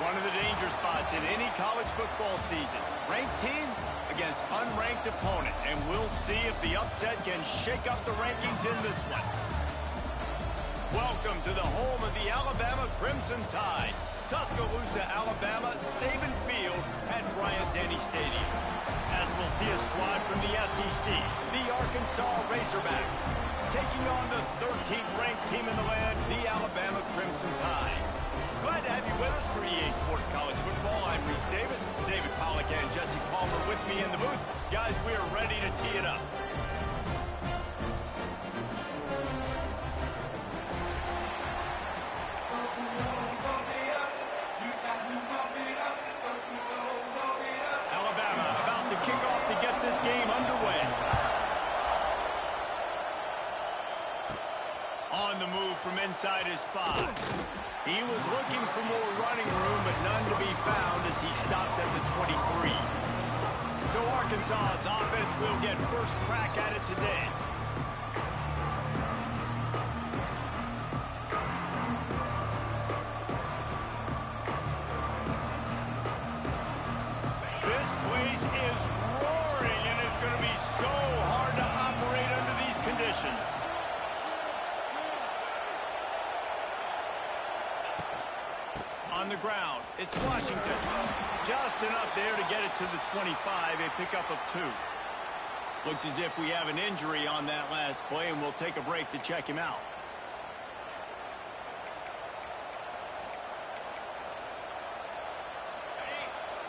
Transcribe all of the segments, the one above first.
One of the danger spots in any college football season. Ranked team against unranked opponent. And we'll see if the upset can shake up the rankings in this one. Welcome to the home of the Alabama Crimson Tide. Tuscaloosa, Alabama, Saban Field at Bryant-Denny Stadium. As we'll see a squad from the SEC, the Arkansas Razorbacks, taking on the 13th ranked team in the land, the Alabama Crimson Tide. Glad to have you with us for EA Sports College Football. I'm Reese Davis, David Pollack and Jesse Palmer with me in the booth. Guys, we are ready to tee it up. Alabama about to kick off to get this game underway. On the move from inside his 5. He was looking for more running room, but none to be found as he stopped at the 23. So Arkansas's offense will get first crack at it today. This place is roaring, and it's going to be so hard to operate under these conditions. On the ground, it's Washington. Just enough there to get it to the 25, a pickup of 2. Looks as if we have an injury on that last play, and we'll take a break to check him out.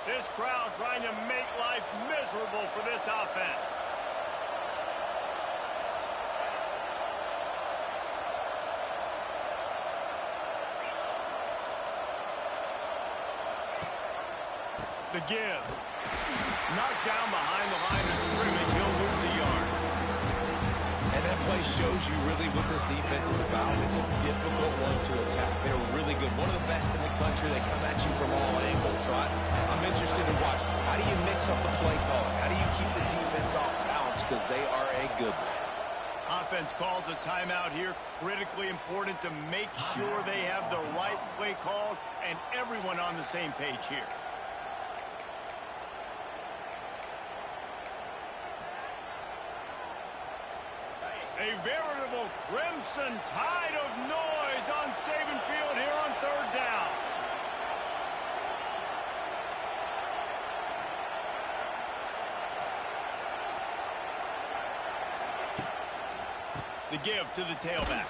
This crowd trying to make life miserable for this offense. The give. Knocked down behind the line of scrimmage. He'll lose a yard. And that play shows you really what this defense is about. It's a difficult one to attack. They're really good. One of the best in the country. They come at you from all angles. So I'm interested to watch. How do you mix up the play calling? How do you keep the defense off balance? Because they are a good one. Offense calls a timeout here. Critically important to make sure they have the right play called and everyone on the same page here. A veritable crimson tide of noise on Saban Field here on 3rd down. The give to the tailback.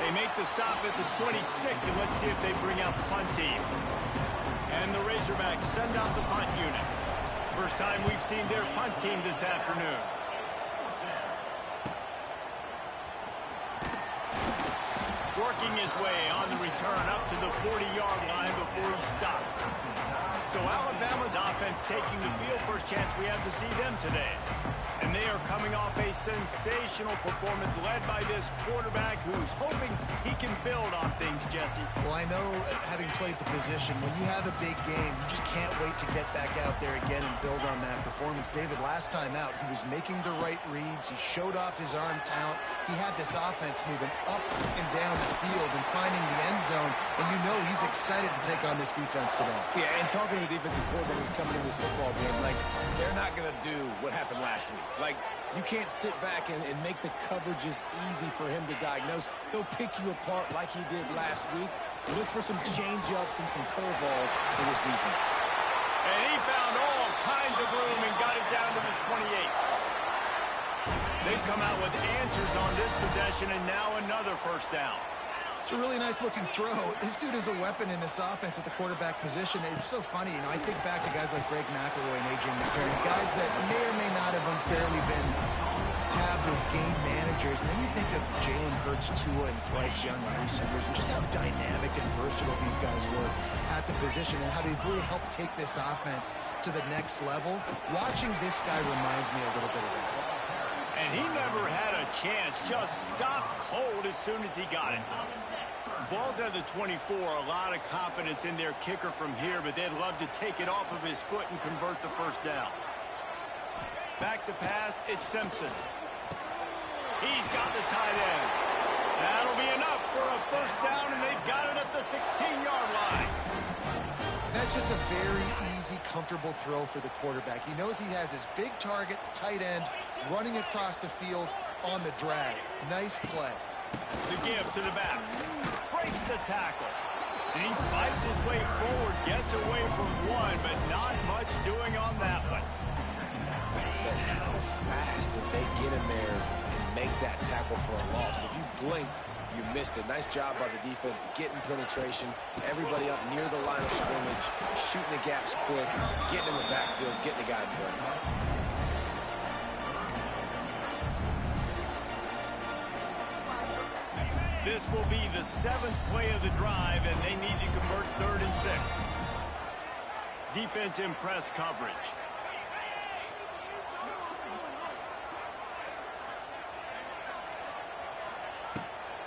They make the stop at the 26, and let's see if they bring out the punt team. And the Razorbacks send out the punt unit. First time we've seen their punt team this afternoon. Working his way on the return up to the 40-yard line before he stopped. So Alabama's offense taking the field. First chance we have to see them today. And they are coming off a sensational performance led by this quarterback who's hoping he can build on things, Jesse. Well, I know, having played the position, when you have a big game, you just can't wait to get back out there again and build on that performance. David, last time out, he was making the right reads. He showed off his arm talent. He had this offense moving up and down the field and finding the end zone. And you know he's excited to take on this defense today. Yeah, and talking to the defensive coordinator who's coming in this football game, like, they're not going to do what happened last week. Like, you can't sit back and make the coverages easy for him to diagnose. He'll pick you apart like he did last week. Look for some change-ups and some curveballs for this defense. And he found all kinds of room and got it down to the 28. They've come out with answers on this possession, and now another first down. It's a really nice-looking throw. This dude is a weapon in this offense at the quarterback position. It's so funny. You know, I think back to guys like Greg McElroy and A.J. McCarron, guys that may or may not have unfairly been tabbed as game managers. And then you think of Jalen Hurts, Tua, and Bryce Young, the receivers, and just how dynamic and versatile these guys were at the position and how they've really helped take this offense to the next level. Watching this guy reminds me a little bit of that. And he never had a chance. Just stopped cold as soon as he got it. Ball's at the 24. A lot of confidence in their kicker from here, but they'd love to take it off of his foot and convert the first down. Back to pass, it's Simpson. He's got the tight end. That'll be enough for a first down, and they've got it at the 16-yard line. That's just a very easy, comfortable throw for the quarterback. He knows he has his big target, tight end, running across the field on the drag. Nice play. The give to the back. Breaks the tackle. And he fights his way forward, gets away from one, but not much doing on that one. But how fast did they get in there and make that tackle for a loss? If you blinked, you missed it. Nice job by the defense getting penetration. Everybody up near the line of scrimmage, shooting the gaps quick, getting in the backfield, getting the guy in front. This will be the 7th play of the drive, and they need to convert 3rd and 6. Defense in press coverage.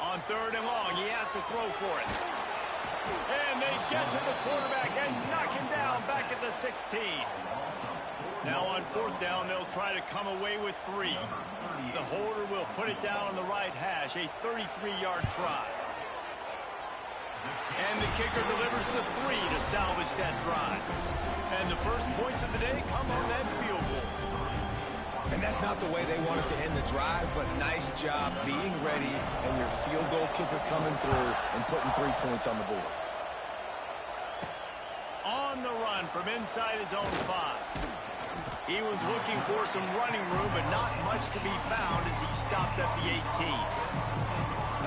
On 3rd and long, he has to throw for it. And they get to the quarterback and knock him down back at the 16. Now on 4th down, they'll try to come away with 3. The holder will put it down on the right hash, a 33-yard try. And the kicker delivers the 3 to salvage that drive. And the first points of the day come on that field goal. And that's not the way they wanted to end the drive, but nice job being ready and your field goal kicker coming through and putting 3 points on the board. On the run from inside his own 5. He was looking for some running room, but not much to be found as he stopped at the 18.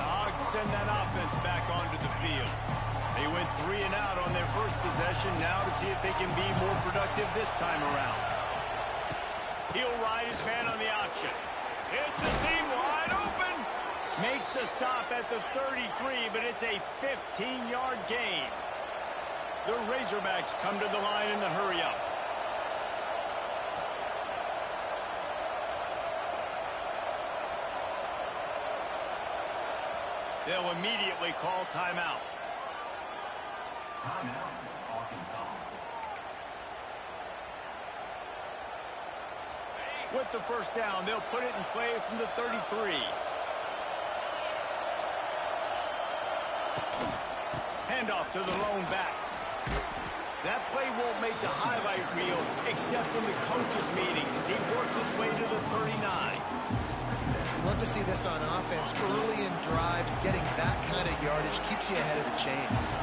The Hogs send that offense back onto the field. They went 3 and out on their first possession, now to see if they can be more productive this time around. He'll ride his man on the option. It's a seam wide open. Makes the stop at the 33, but it's a 15-yard gain. The Razorbacks come to the line in the hurry-up. They'll immediately call timeout. Timeout, Arkansas. With the first down, they'll put it in play from the 33. Handoff to the lone back. That play won't make the highlight reel except in the coaches' meetings as he works his way to the 39. Love to see this on offense. Early in drives, getting that kind of yardage keeps you ahead of the chains.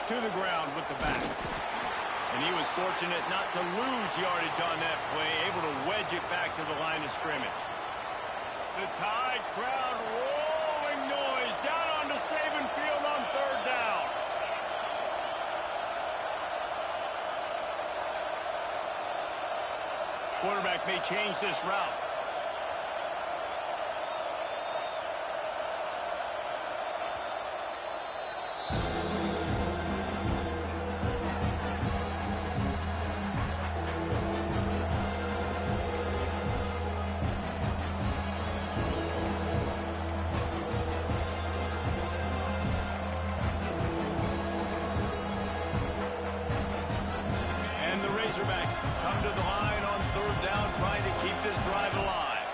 To the ground with the back. And he was fortunate not to lose yardage on that play, able to wedge it back to the line of scrimmage. The Tide crowd rolling noise down onto Saban Field on 3rd down. Quarterback may change this route. Razorbacks come to the line on 3rd down, trying to keep this drive alive.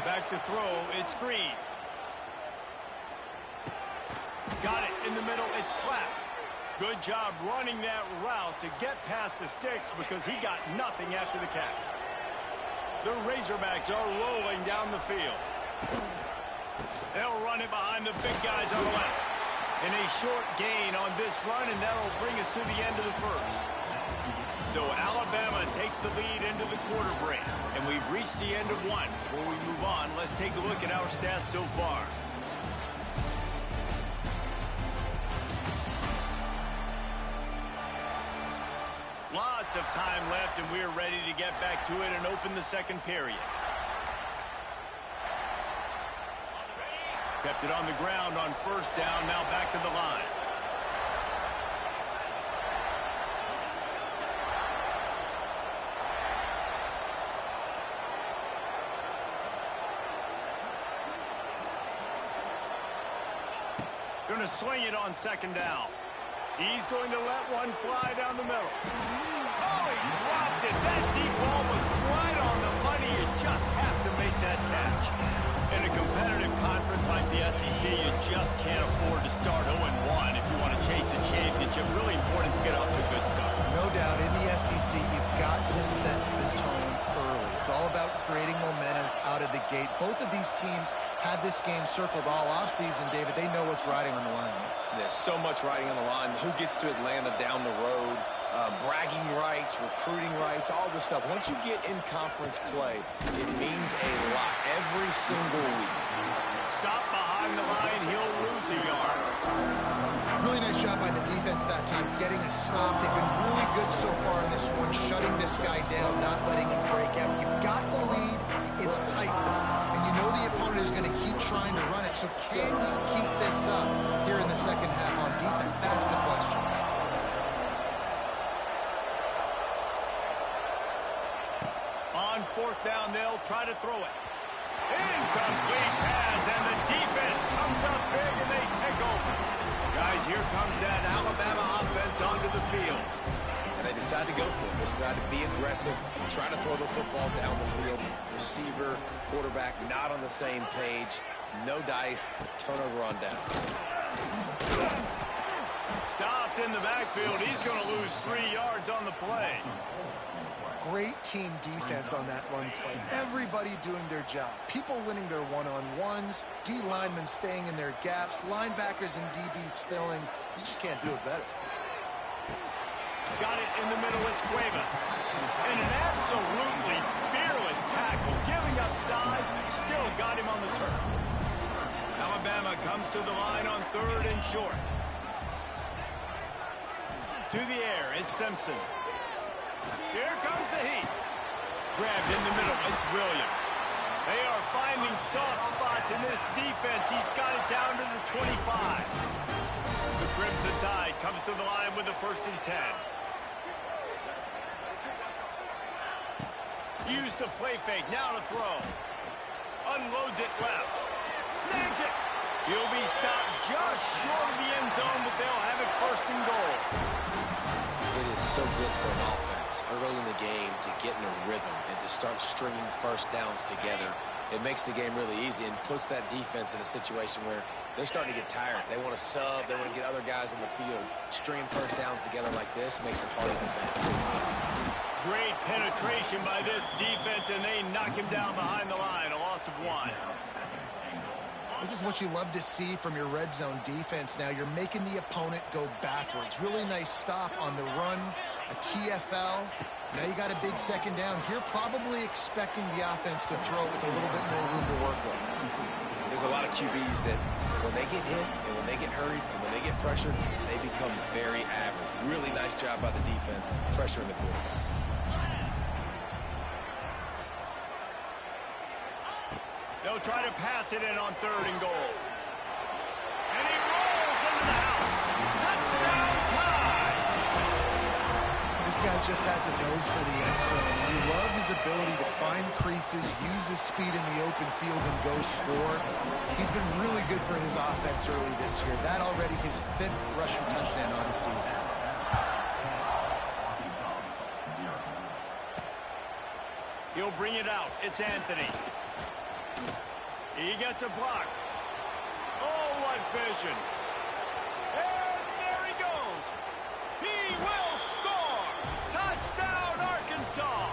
Back to throw, it's Green. Got it in the middle, it's Platt. Good job running that route to get past the sticks because he got nothing after the catch. The Razorbacks are rolling down the field. They'll run it behind the big guys on the left. And a short gain on this run, and that'll bring us to the end of the first. So Alabama takes the lead into the quarter break, and we've reached the end of one. Before we move on, let's take a look at our stats so far. Lots of time left, and we're ready to get back to it and open the second period. Kept it on the ground on 1st down, now back to the line. Going to swing it on 2nd down. He's going to let one fly down the middle. Oh, he dropped it. That deep ball was right on the money. You just have to make that catch. In a competitive conference like the SEC, you just can't afford to start 0-1 if you want to chase a championship. Really important to get off to a good start. No doubt, in the SEC, you've got to set the tone early. It's all about creating momentum out of the gate. Both of these teams had this game circled all offseason, David. They know what's riding on the line. There's so much riding on the line. Who gets to Atlanta down the road? Bragging rights, recruiting rights, all this stuff. Once you get in conference play, it means a lot every single week. Stop behind the line. He'll lose a yard. Really nice job by the defense that time, getting a stop. They've been really good so far in this one, shutting this guy down, not letting him break out. You've got the lead. It's tight, though. And you know the opponent is going to keep trying to run it. So can you keep this up here in the second half on defense? That's the question. On fourth down, they'll try to throw it. Incomplete pass, and the defense comes up big, and they take over. Guys, here comes that Alabama offense onto the field. And they decide to go for it. They decide to be aggressive, try to throw the football down the field. Receiver, quarterback, not on the same page. No dice, turnover on downs. Stopped in the backfield. He's going to lose 3 yards on the play. Great team defense on that run play. Everybody doing their job. People winning their one-on-ones, D linemen staying in their gaps, linebackers and DBs filling. You just can't do it better. Got it in the middle. It's Cuevas. And an absolutely fearless tackle. Giving up size, still got him on the turf. Alabama comes to the line on 3rd and short. To the air, it's Simpson. Here comes the heat. Grabbed in the middle, it's Williams. They are finding soft spots in this defense. He's got it down to the 25. The Crimson Tide comes to the line with the 1st and 10. Use the play fake, now to throw. Unloads it left. Snags it. He'll be stopped just short of the end zone, but they'll have it 1st and goal. It is so good for an offense early in the game to get in a rhythm and to start stringing first downs together. It makes the game really easy and puts that defense in a situation where they're starting to get tired. They want to sub. They want to get other guys in the field. Stringing first downs together like this makes it hard to defend. Great penetration by this defense, and they knock him down behind the line. A loss of 1. This is what you love to see from your red zone defense now. You're making the opponent go backwards. Really nice stop on the run, a TFL. Now you got a big 2nd down. Here probably expecting the offense to throw with a little bit more room to work with. There's a lot of QBs that when they get hit and when they get hurried and when they get pressured, they become very average. Really nice job by the defense, pressuring the quarterback. They'll try to pass it in on 3rd and goal. And he rolls into the house. Touchdown Tide! This guy just has a nose for the end zone. You love his ability to find creases, use his speed in the open field, and go score. He's been really good for his offense early this year. That already his 5th rushing touchdown on the season. He'll bring it out. It's Anthony. He gets a block. Oh, what vision. And there he goes. He will score. Touchdown, Arkansas.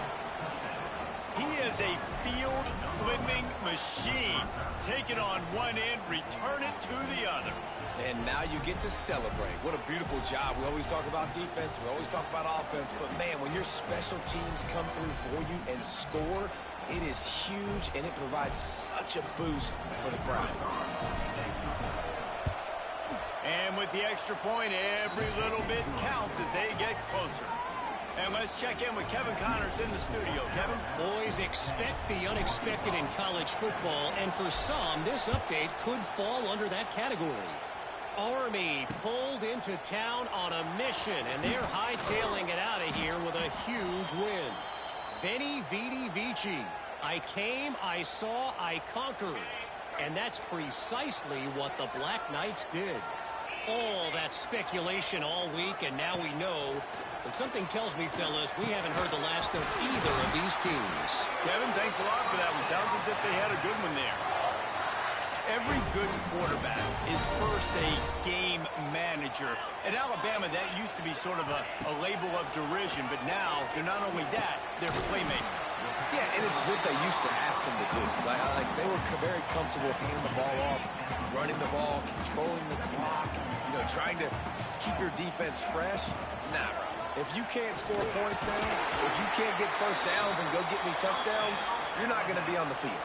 He is a field-flipping machine. Take it on one end, return it to the other. And now you get to celebrate. What a beautiful job. We always talk about defense. We always talk about offense. But, man, when your special teams come through for you and score, it is huge, and it provides such a boost for the crowd. And with the extra point, every little bit counts as they get closer. And let's check in with Kevin Connors in the studio. Kevin? Boys, expect the unexpected in college football, and for some, this update could fall under that category. Army pulled into town on a mission, and they're hightailing it out of here with a huge win. Veni, Vidi, Vici. I came, I saw, I conquered. And that's precisely what the Black Knights did. All that speculation all week, and now we know. But something tells me, fellas, we haven't heard the last of either of these teams. Kevin, thanks a lot for that one. Sounds as if they had a good one there. Every good quarterback is first a game manager. At Alabama, that used to be sort of a label of derision, but now they're not only that, they're playmakers. Yeah, and it's what they used to ask them to do. Like they were very comfortable handing the ball off, running the ball, controlling the clock, trying to keep your defense fresh. Nah, bro. If you can't score points now, if you can't get first downs and go get me touchdowns, you're not going to be on the field.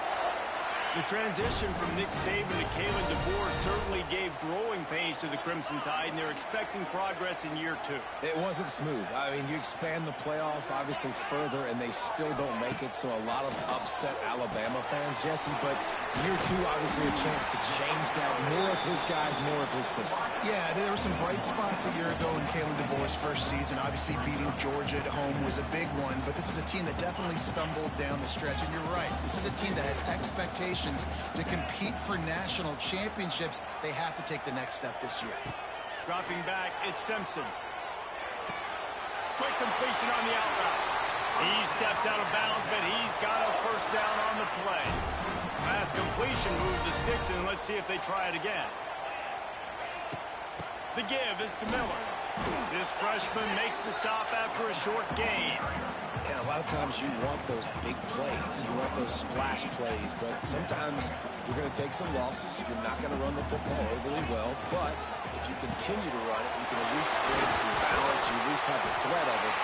The transition from Nick Saban to Kalen DeBoer certainly gave growing pains to the Crimson Tide, and they're expecting progress in year 2. It wasn't smooth. I mean, you expand the playoff, obviously, further, and they still don't make it, so a lot of upset Alabama fans, Jesse, but year 2, obviously, a chance to change that. More of his guys, more of his system. Yeah, there were some bright spots a year ago in Kalen DeBoer's first season. Obviously, beating Georgia at home was a big one, but this is a team that definitely stumbled down the stretch, and you're right. This is a team that has expectations to compete for national championships. They have to take the next step this year. Dropping back, it's Simpson. Quick completion on the out route. He steps out of bounds, but he's got a first down on the play. Pass completion moved the sticks, and let's see if they try it again. The give is to Miller. This freshman makes the stop after a short gain. And a lot of times you want those big plays. You want those splash plays. But sometimes you're going to take some losses. You're not going to run the football overly well. But if you continue to run it, you can at least create some balance. You at least have the threat of it.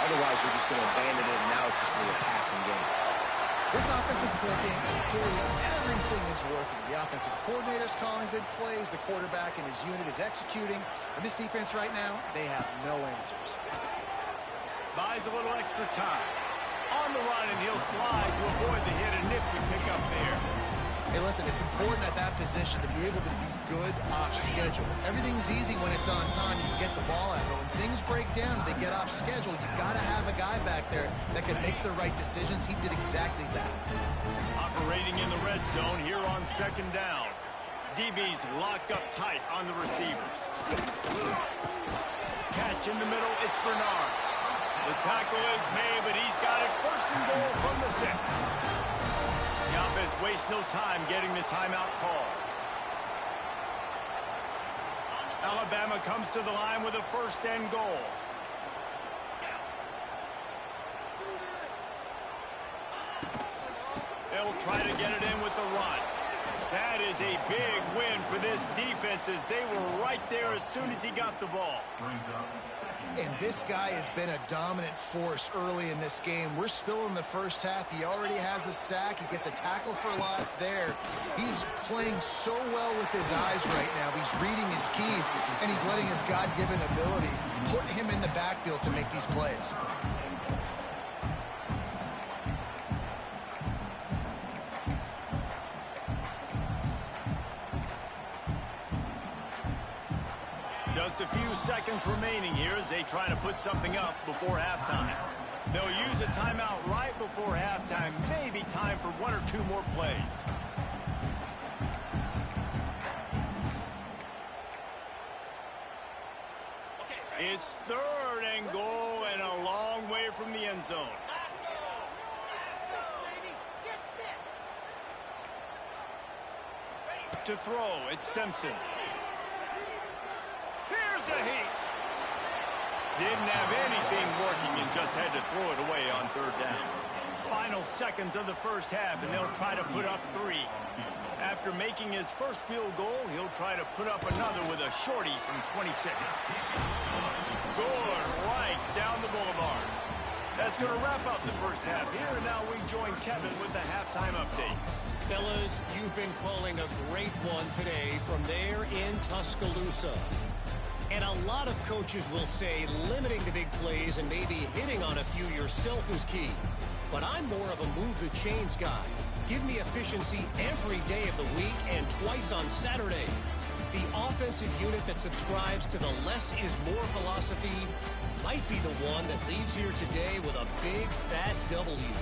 Otherwise, you're just going to abandon it, and now it's just going to be a passing game. This offense is clicking, and clearly everything is working. The offensive coordinator is calling good plays. The quarterback and his unit is executing. And this defense right now, they have no answers. Buys a little extra time. On the run, and he'll slide to avoid the hit. A nifty pickup there. Hey, listen, it's important at that position to be able to be good off schedule. Everything's easy when it's on time. You can get the ball out. But when things break down, they get off schedule. You've got to have a guy back there that can make the right decisions. He did exactly that. Operating in the red zone here on second down. DB's locked up tight on the receivers. Catch in the middle. It's Bernard. The tackle is made, but he's got it first and goal from the 6. The offense wastes no time getting the timeout call. Alabama comes to the line with a first and goal. They'll try to get it in with the run. That is a big win for this defense as they were right there as soon as he got the ball. And this guy has been a dominant force early in this game. We're still in the first half. He already has a sack. He gets a tackle for loss there. He's playing so well with his eyes right now. He's reading his keys, and he's letting his God-given ability put him in the backfield to make these plays. Just a few seconds remaining here as they try to put something up before halftime. They'll use a timeout right before halftime. Maybe time for 1 or 2 more plays. It's third and goal and a long way from the end zone. To throw, it's Simpson. Here's a heat. Didn't have anything working and just had to throw it away on third down. Final seconds of the first half, and they'll try to put up 3. After making his first field goal, he'll try to put up another with a shorty from 26. Good right down the boulevard. That's going to wrap up the first half here, and now we join Kevin with the halftime update. Fellas, you've been calling a great one today from there in Tuscaloosa. And a lot of coaches will say limiting the big plays and maybe hitting on a few yourself is key. But I'm more of a move the chains guy. Give me efficiency every day of the week and twice on Saturday. The offensive unit that subscribes to the less is more philosophy might be the one that leaves here today with a big fat W.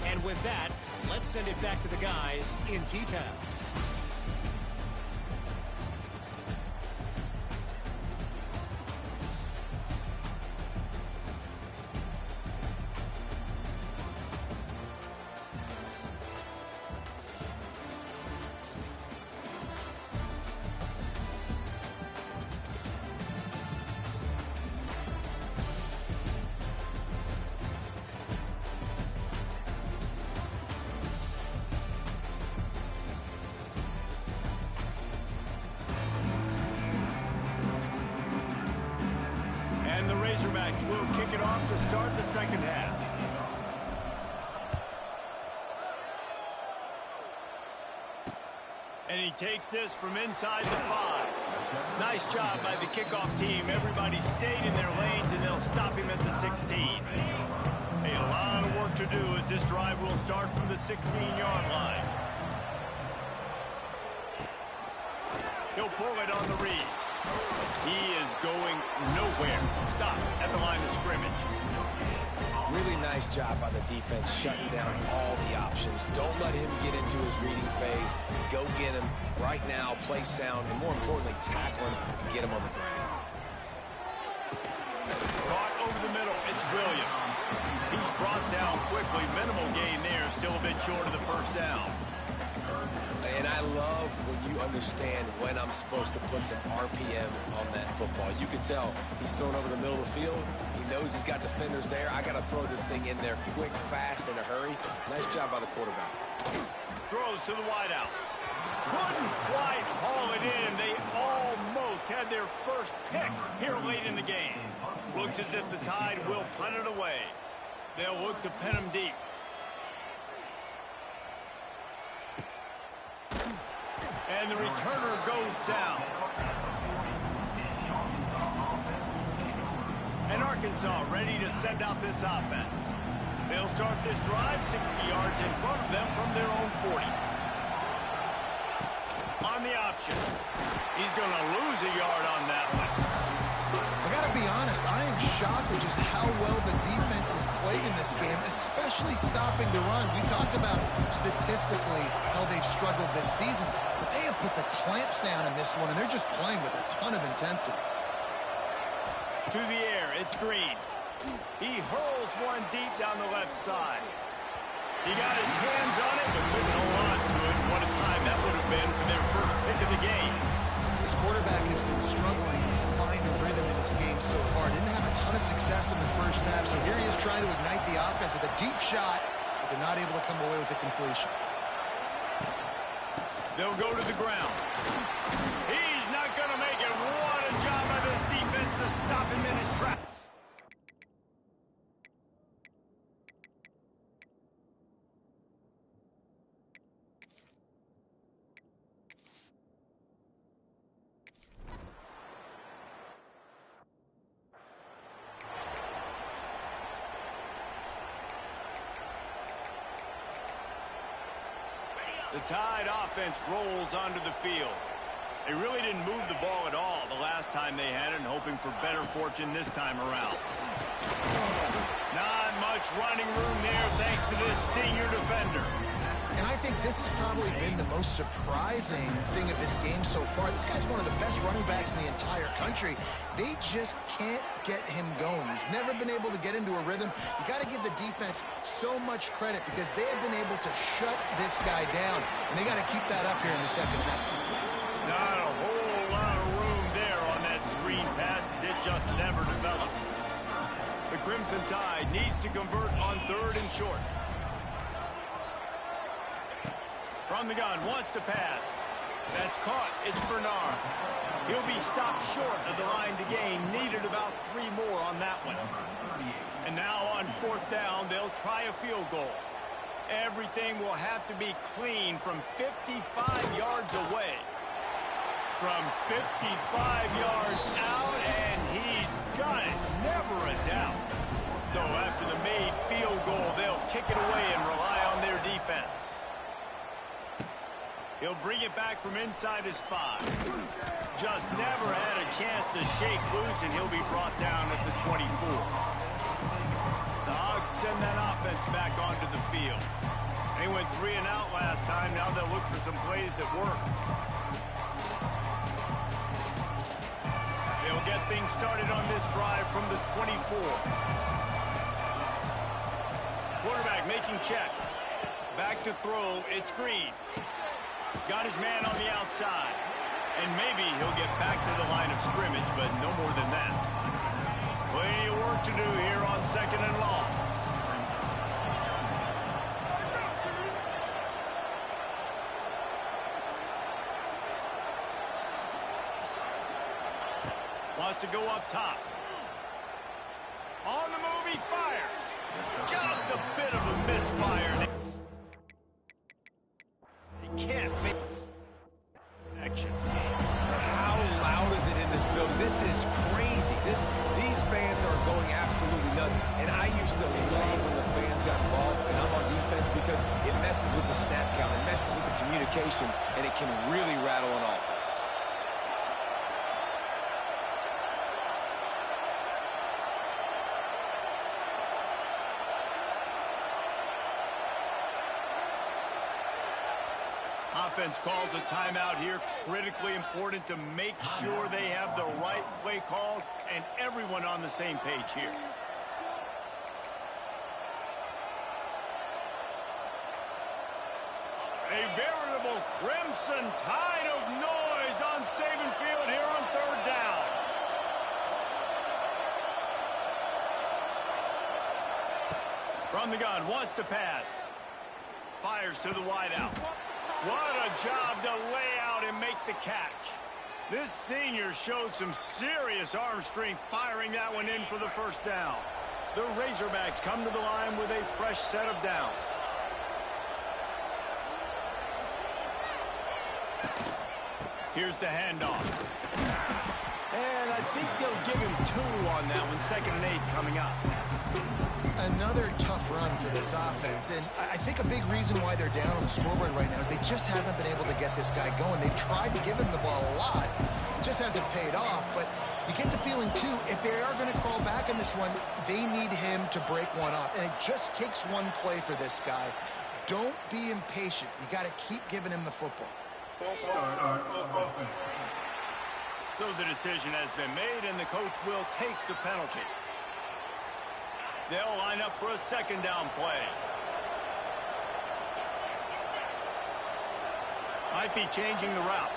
And with that, let's send it back to the guys in T-Town. quarterbacks will kick it off to start the second half. And he takes this from inside the 5. Nice job by the kickoff team. Everybody stayed in their lanes, and they'll stop him at the 16. A lot of work to do as this drive will start from the 16-yard line. He'll pull it on the read. He is going nowhere. Stop at the line of scrimmage. Really nice job by the defense shutting down all the options. Don't let him get into his reading phase. Go get him right now, play sound, and more importantly, tackle him and get him on the ground. Caught over the middle. It's Williams. He's brought down quickly. Minimal gain there. Still a bit short of the first down. And I love when you understand when I'm supposed to put some RPMs on that football. You can tell he's thrown over the middle of the field. He knows he's got defenders there. I got to throw this thing in there quick, fast, in a hurry. Nice job by the quarterback. Throws to the wideout. Couldn't quite haul it in. They almost had their first pick here late in the game. Looks as if the Tide will punt it away. They'll look to pin him deep. And the returner goes down. And Arkansas ready to send out this offense. They'll start this drive 60 yards in front of them from their own 40. On the option. He's going to lose a yard on that one. I got to be honest, I am shocked at just how well the defense has played in this game, especially stopping the run. We talked about statistically how they've struggled this season, but they have put the clamps down in this one, and they're just playing with a ton of intensity. To the air, it's Green. He hurls one deep down the left side. He got his hands on it, but couldn't hold on to it. What a time that would have been for their first pick of the game. This quarterback has been struggling to find a rhythm in this game so far. Didn't have a ton of success in the first half, so here he is trying to ignite the offense with a deep shot, but they're not able to come away with the completion. They'll go to the ground. He's not going to make it. What a job by this defense to stop him in his tracks. The Tide offense rolls onto the field. They really didn't move the ball at all the last time they had it, and hoping for better fortune this time around. Not much running room there thanks to this senior defender. And I think this has probably been the most surprising thing of this game so far. This guy's one of the best running backs in the entire country. They just can't get him going. He's never been able to get into a rhythm. You got to give the defense so much credit because they have been able to shut this guy down, and they got to keep that up here in the second half. Not a whole lot of room there on that screen pass as it just never developed. The Crimson Tide needs to convert on 3rd and short. From the gun, wants to pass. That's caught. It's Bernard. He'll be stopped short of the line to gain. Needed about 3 more on that one. And now on 4th down, they'll try a field goal. Everything will have to be clean from 55 yards away. From 55 yards out, and he's got it. Never a doubt. So after the made field goal, they'll kick it away and rely on their defense. He'll bring it back from inside his 5. Just never had a chance to shake loose, and he'll be brought down at the 24. The Hogs send that offense back onto the field. They went 3 and out last time. Now they'll look for some plays that work. They'll get things started on this drive from the 24. Quarterback making checks. Back to throw. It's Green. Got his man on the outside. And maybe he'll get back to the line of scrimmage, but no more than that. Plenty of work to do here on 2nd and long. Wants to go up top. On the move, he fires. Just a bit of a misfire. He can't make action. How loud is it in this building? This is crazy. These fans are going absolutely nuts. And I used to love when the fans got involved, and I'm on defense, because it messes with the snap count, it messes with the communication, and it can really rattle an offense. Offense calls a timeout here. Critically important to make sure they have the right play called and everyone on the same page here. A veritable crimson tide of noise on Saban Field here on third down. From the gun, wants to pass. Fires to the wideout. What a job to lay out and make the catch. This senior showed some serious arm strength firing that one in for the first down. The Razorbacks come to the line with a fresh set of downs. Here's the handoff. And I think they'll give him 2 on that one. 2nd and 8 coming up. Another tough run for this offense, and I think a big reason why they're down on the scoreboard right now is they just haven't been able to get this guy going. They've tried to give him the ball a lot. It just hasn't paid off, but you get the feeling, too, if they are going to crawl back in this one, they need him to break one off, and it just takes one play for this guy. Don't be impatient. You got to keep giving him the football. So the decision has been made, and the coach will take the penalty. They'll line up for a 2nd down play. Might be changing the route.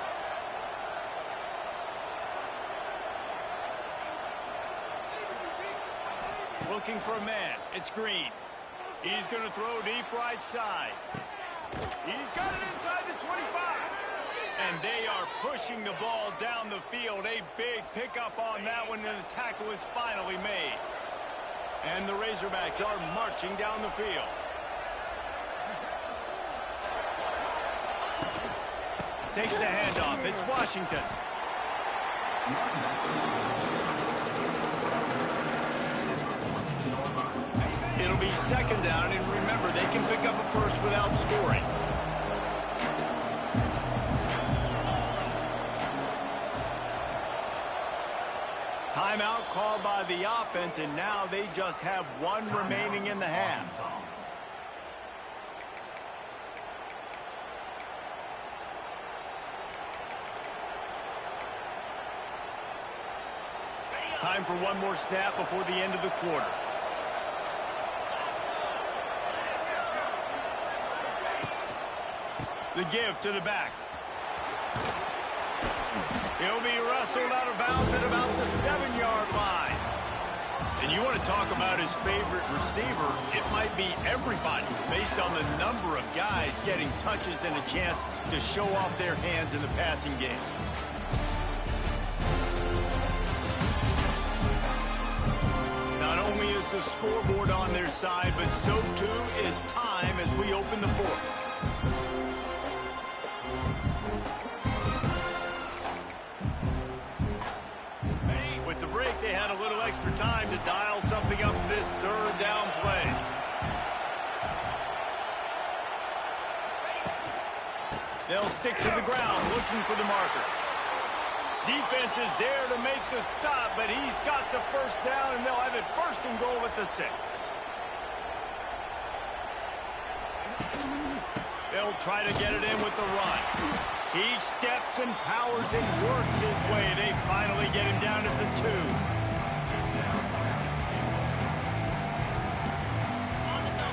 Looking for a man. It's Green. He's going to throw deep right side. He's got it inside the 25. And they are pushing the ball down the field. A big pickup on that one, and the tackle is finally made. And the Razorbacks are marching down the field. Takes the handoff. It's Washington. It'll be 2nd down, and remember, they can pick up a first without scoring. Timeout called by the offense, and now they just have 1 remaining in the half. Time for one more snap before the end of the quarter. The give to the back. He'll be wrestled out of bounds at about the 7-yard line. And you want to talk about his favorite receiver, it might be everybody based on the number of guys getting touches and a chance to show off their hands in the passing game. Not only is the scoreboard on their side, but so too is time as we open the 4th. They had a little extra time to dial something up for this 3rd down play. They'll stick to the ground looking for the marker. Defense is there to make the stop, but he's got the 1st down, and they'll have it 1st and goal at the 6. They'll try to get it in with the run. He steps and powers and works his way. They finally get him down at the 2.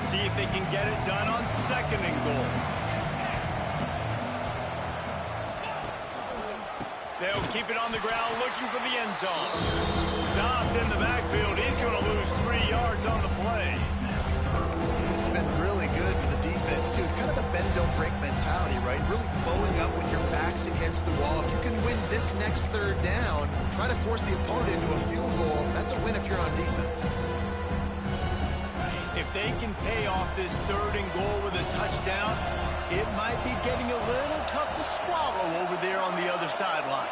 See if they can get it done on 2nd and goal. They'll keep it on the ground looking for the end zone. Stopped in the backfield. He's going to lose 3 yards on the play. has been really good for the defense, too. It's kind of the bend-don't-break mentality, right? Really bowing up with your backs against the wall. If you can win this next third down, try to force the opponent into a field goal. That's a win if you're on defense. If they can pay off this third and goal with a touchdown, it might be getting a little tough to swallow over there on the other sideline.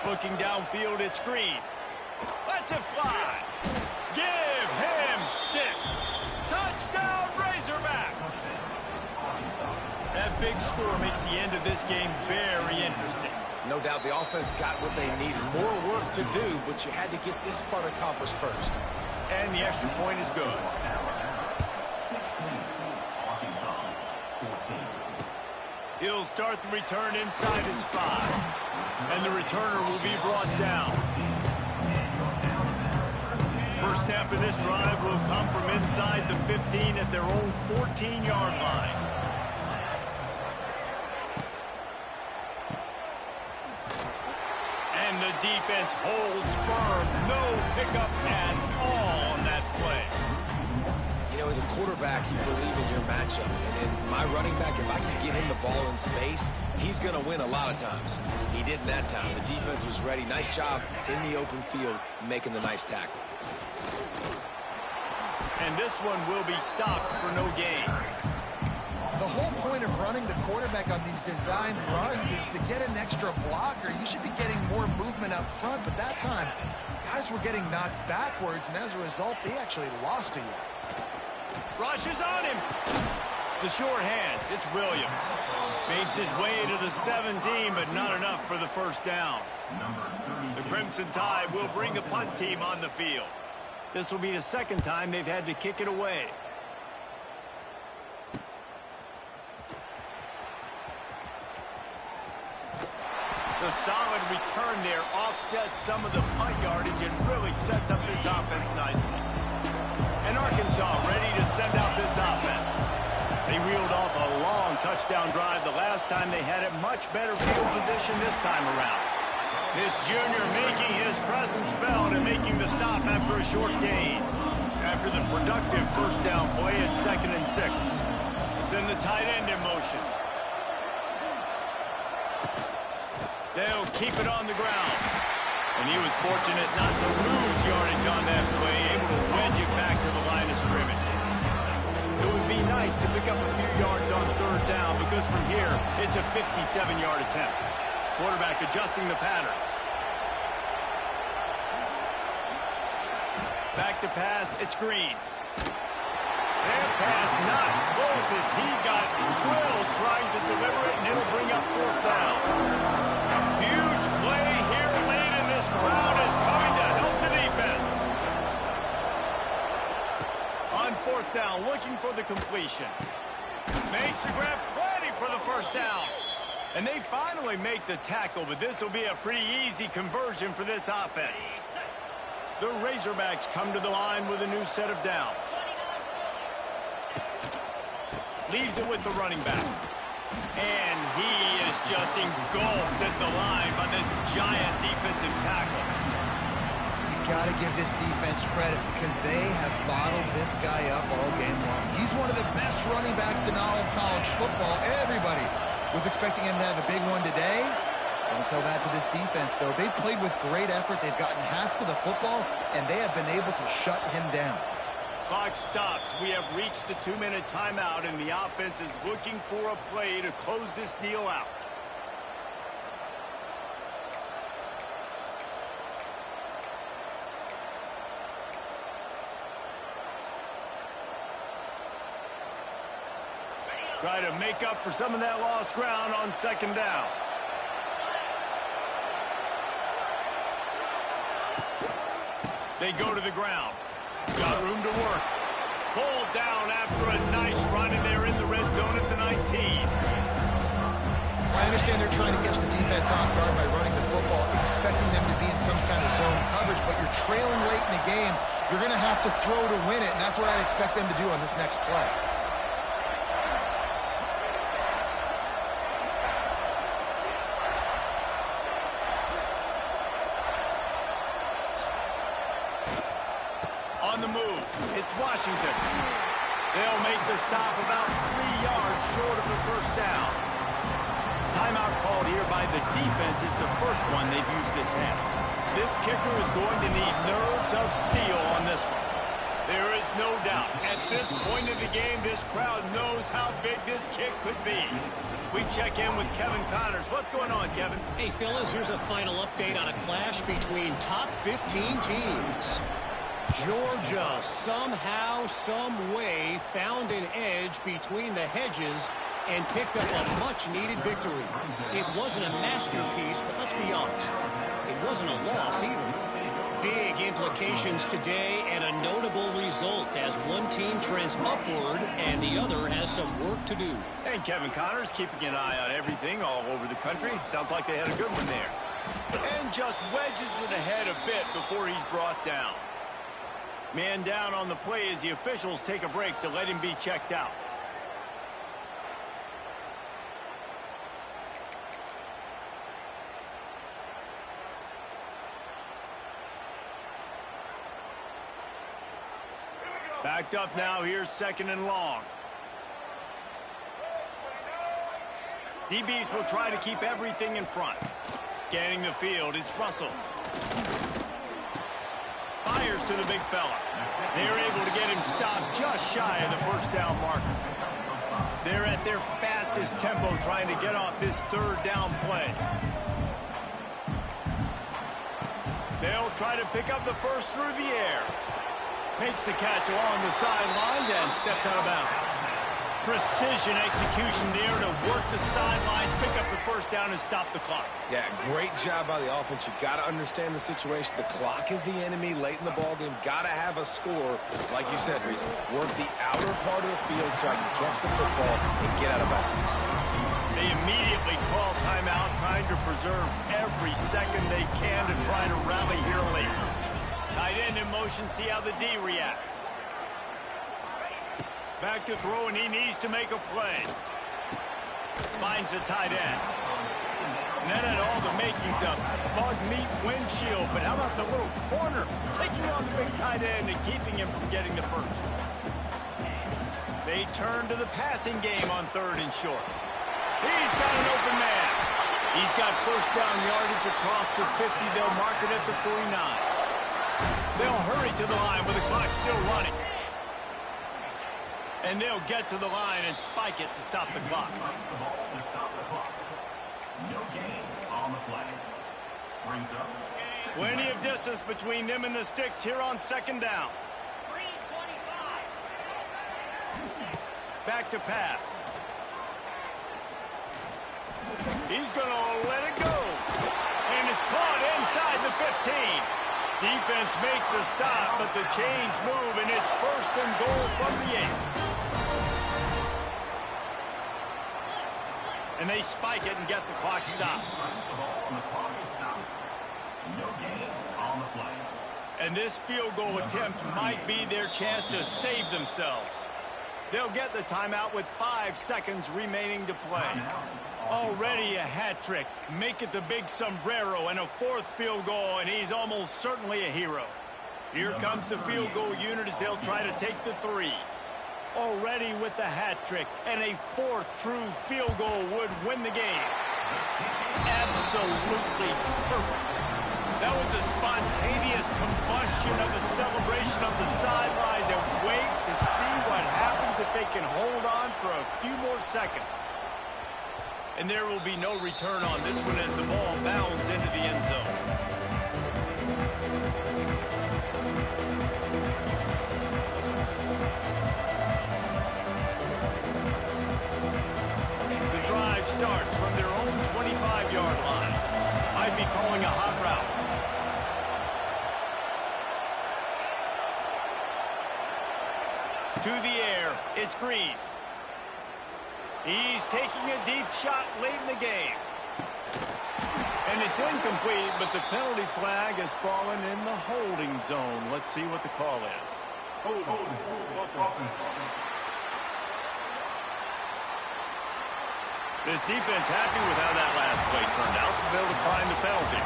Looking downfield, it's Green. Lets it fly. Give him 6. Touchdown, Razorbacks. That big score makes the end of this game very interesting. No doubt the offense got what they needed. More work to do, but you had to get this part accomplished first. And the extra point is good. He'll start the return inside his 5. And the returner will be brought down. First snap of this drive will come from inside the 15 at their own 14-yard line. And the defense holds firm. No pickup at all on that play. You know, as a quarterback, you believe in your matchup. And in my running back, if I can get him the ball in space, he's going to win a lot of times. He didn't that time. The defense was ready. Nice job in the open field making the nice tackle. And this one will be stopped for no gain. The whole point of running the quarterback on these designed runs is to get an extra blocker. You should be getting more movement up front, but that time, guys were getting knocked backwards, and as a result, they actually lost a yard. Rush is on him. The short hands, it's Williams. Makes his way to the 17, but not enough for the first down. The Crimson Tide will bring the punt team on the field. This will be the second time they've had to kick it away. The solid return there offsets some of the punt yardage and really sets up this offense nicely. And Arkansas ready to send out this offense. They reeled off a long touchdown drive the last time. They had it much better field position this time around. This junior making his presence felt and making the stop after a short gain. After the productive first down play at 2nd and 6. Send the tight end in motion. They'll keep it on the ground. And he was fortunate not to lose yardage on that play, able to wedge it back to the line of scrimmage. It would be nice to pick up a few yards on third down because from here, it's a 57-yard attempt. Quarterback adjusting the pattern. Back to pass, it's Green. Their pass not close as he got drilled trying to deliver it, and it'll bring up 4th down. Huge play here late, and this crowd is coming to help the defense. On 4th down, looking for the completion. Makes the grab, plenty for the first down. And they finally make the tackle, but this will be a pretty easy conversion for this offense. The Razorbacks come to the line with a new set of downs. Leaves it with the running back. And he is just engulfed at the line by this giant defensive tackle. You got to give this defense credit because they have bottled this guy up all game long. He's one of the best running backs in all of college football. Everybody was expecting him to have a big one today. Don't tell that to this defense, though. They've played with great effort. They've gotten hats to the football, and they have been able to shut him down. Clock stops. We have reached the 2-minute timeout, and the offense is looking for a play to close this deal out. Try to make up for some of that lost ground on 2nd down. They go to the ground. Got room to work. Pulled down after a nice run, and they're in the red zone at the 19. I understand they're trying to catch the defense off guard by running the football, expecting them to be in some kind of zone coverage, but you're trailing late in the game. You're going to have to throw to win it, and that's what I'd expect them to do on this next play. On the move. It's Washington. They'll make the stop about 3 yards short of the first down. Timeout called here by the defense is the first one they've used this half. This kicker is going to need nerves of steel on this one. There is no doubt. At this point of the game, this crowd knows how big this kick could be. We check in with Kevin Connors. What's going on, Kevin? Hey, fellas, here's a final update on a clash between top 15 teams. Georgia somehow, some way, found an edge between the hedges and picked up a much-needed victory. It wasn't a masterpiece, but let's be honest, it wasn't a loss either. Big implications today and a notable result as one team trends upward and the other has some work to do. And Kevin Connors keeping an eye on everything all over the country. Sounds like they had a good one there. And just wedges it ahead a bit before he's brought down. Man down on the play as the officials take a break to let him be checked out. Backed up now, here's 2nd and long. DBs will try to keep everything in front. Scanning the field, it's Russell. Fires to the big fella. They're able to get him stopped just shy of the first down marker. They're at their fastest tempo trying to get off this 3rd down play. They'll try to pick up the first through the air. Makes the catch along the sidelines and steps out of bounds. Precision execution there to work the sidelines, pick up the first down, and stop the clock. Yeah, great job by the offense. You got to understand the situation. The clock is the enemy late in the ball game. Got to have a score. Like you said, Reese, work the outer part of the field so I can catch the football and get out of bounds. They immediately call timeout, trying to preserve every second they can to try to rally here late. Tight end in motion, see how the D reacts. Back to throw, and he needs to make a play. Finds the tight end. And that had all the makings of bug meat windshield, but how about the little corner taking on the big tight end and keeping him from getting the first? They turn to the passing game on 3rd and short. He's got an open man. He's got first down yardage across the 50. They'll mark it at the 49. They'll hurry to the line with the clock still running. And they'll get to the line and spike it to stop the clock. No gain on the play. Brings up. Plenty of distance between them and the sticks here on 2nd down. Back to pass. He's going to let it go. And it's caught inside the 15. Defense makes a stop, but the chains move, and it's 1st and goal from the 8. And they spike it and get the clock stopped. And this field goal attempt might be their chance to save themselves. They'll get the timeout with 5 seconds remaining to play. Already a hat trick. Make it the big sombrero and a 4th field goal, and he's almost certainly a hero. Here comes the field goal unit as they'll try to take the 3. Already with the hat trick, and a 4th true field goal would win the game. Absolutely perfect. That was a spontaneous combustion of a celebration of the sidelines, and wait to see what happens if they can hold on for a few more seconds. And there will be no return on this one as the ball bounds into the end zone. The drive starts from their own 25-yard line. I'd be calling a hot route. To the air, it's Green. He's taking a deep shot late in the game. And it's incomplete, but the penalty flag has fallen in the holding zone. Let's see what the call is. This defense happy with how that last play turned out, so they'll decline the penalty.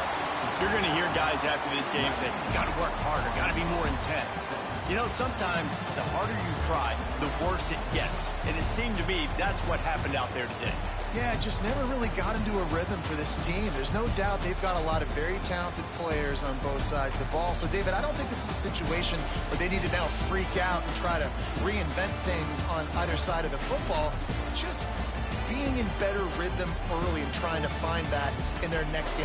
You're going to hear guys after this game say, got to work harder, got to be more intense. You know, sometimes the harder you try, the worse it gets. And it seemed to me that's what happened out there today. Yeah, it just never really got into a rhythm for this team. There's no doubt they've got a lot of very talented players on both sides of the ball. So, David, I don't think this is a situation where they need to now freak out and try to reinvent things on either side of the football. Just being in better rhythm early and trying to find that in their next game.